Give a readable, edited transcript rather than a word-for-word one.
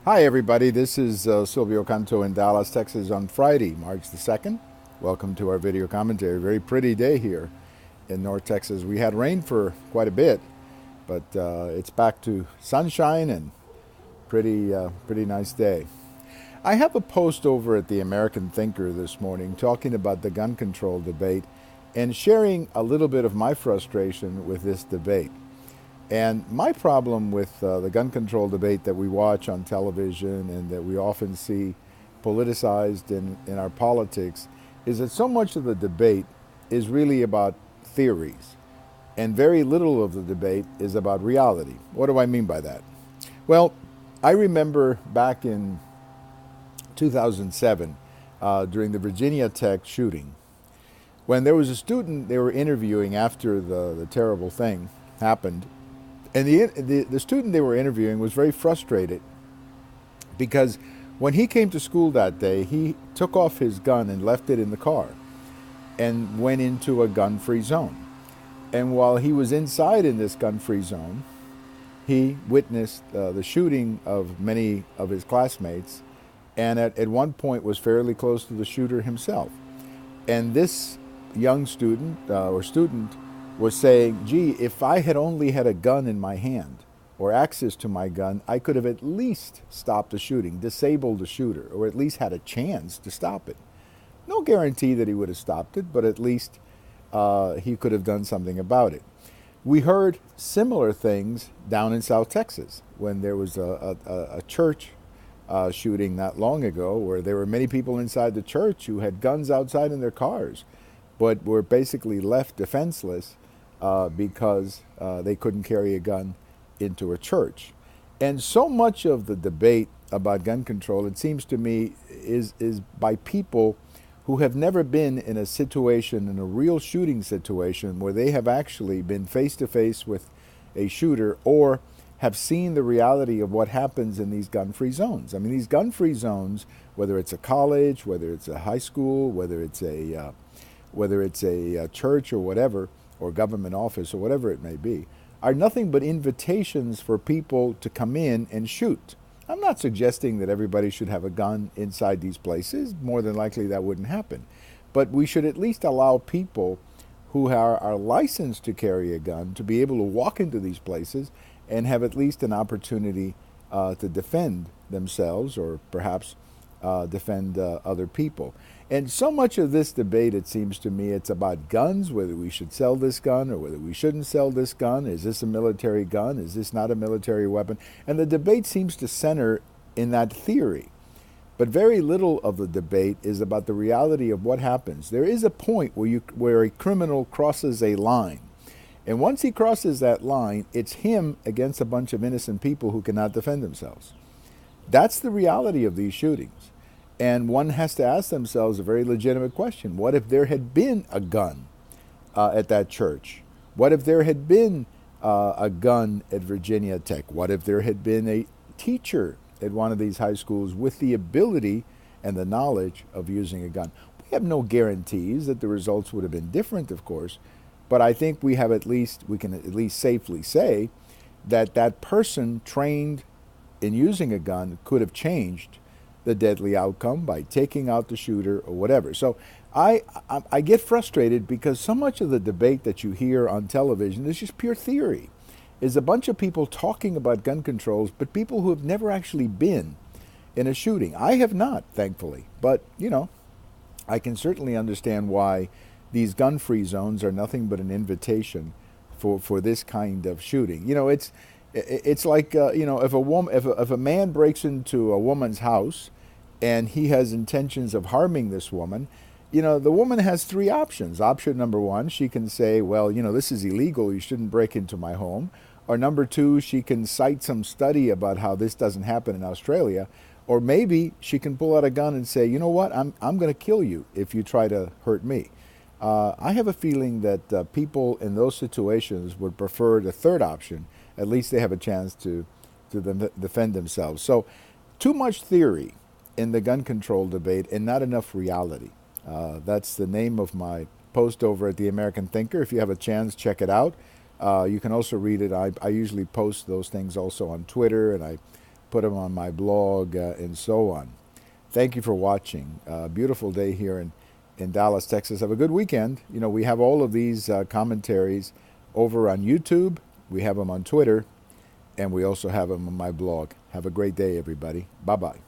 Hi, everybody. This is Silvio Canto in Dallas, Texas on Friday, March the 2nd. Welcome to our video commentary. Very pretty day here in North Texas. We had rain for quite a bit, but it's back to sunshine and pretty nice day. I have a post over at the American Thinker this morning talking about the gun control debate and sharing a little bit of my frustration with this debate. And my problem with the gun control debate that we watch on television and that we often see politicized in our politics is that so much of the debate is really about theories, and very little of the debate is about reality. What do I mean by that? Well, I remember back in 2007 during the Virginia Tech shooting when there was a student they were interviewing after the terrible thing happened. And the student they were interviewing was very frustrated because when he came to school that day, he took off his gun and left it in the car and went into a gun-free zone. And while he was inside in this gun-free zone, he witnessed the shooting of many of his classmates, and at one point was fairly close to the shooter himself. And this young student was saying, gee, if I had only had a gun in my hand or access to my gun, I could have at least stopped the shooting, disabled the shooter, or at least had a chance to stop it. No guarantee that he would have stopped it, but at least he could have done something about it. We heard similar things down in South Texas when there was a church shooting not long ago where there were many people inside the church who had guns outside in their cars, but were basically left defenseless because they couldn't carry a gun into a church. And so much of the debate about gun control, it seems to me, is by people who have never been in a situation, in a real shooting situation, where they have actually been face to face with a shooter or have seen the reality of what happens in these gun-free zones. I mean, these gun-free zones, whether it's a college, whether it's a high school, whether it's a church or whatever, or government office or whatever it may be, are nothing but invitations for people to come in and shoot. I'm not suggesting that everybody should have a gun inside these places. More than likely that wouldn't happen. But we should at least allow people who are licensed to carry a gun to be able to walk into these places and have at least an opportunity to defend themselves or perhaps defend other people. And so much of this debate, it seems to me, it's about guns, whether we should sell this gun or whether we shouldn't sell this gun. Is this a military gun? Is this not a military weapon? And the debate seems to center in that theory. But very little of the debate is about the reality of what happens. There is a point where a criminal crosses a line. And once he crosses that line, it's him against a bunch of innocent people who cannot defend themselves. That's the reality of these shootings. And one has to ask themselves a very legitimate question. What if there had been a gun at that church? What if there had been a gun at Virginia Tech? What if there had been a teacher at one of these high schools with the ability and the knowledge of using a gun? We have no guarantees that the results would have been different, of course, but I think we can at least safely say that that person trained in using a gun could have changed the deadly outcome by taking out the shooter or whatever. So I get frustrated because so much of the debate that you hear on television is just pure theory. Is a bunch of people talking about gun controls, but people who have never actually been in a shooting. I have not, thankfully, but I can certainly understand why these gun-free zones are nothing but an invitation for this kind of shooting. It's like if a man breaks into a woman's house and he has intentions of harming this woman, the woman has three options. Option number one, she can say, well, this is illegal, you shouldn't break into my home. Or number two, she can cite some study about how this doesn't happen in Australia. Or maybe she can pull out a gun and say, you know what, I'm going to kill you if you try to hurt me. I have a feeling that people in those situations would prefer the third option. At least they have a chance to defend themselves. So too much theory in the gun control debate and not enough reality. That's the name of my post over at the American Thinker. If you have a chance, check it out. You can also read it. I usually post those things also on Twitter, and I put them on my blog, and so on. Thank you for watching. Beautiful day here in Dallas, Texas. Have a good weekend. You know, we have all of these commentaries over on YouTube. We have them on Twitter. And we also have them on my blog. Have a great day, everybody. Bye-bye.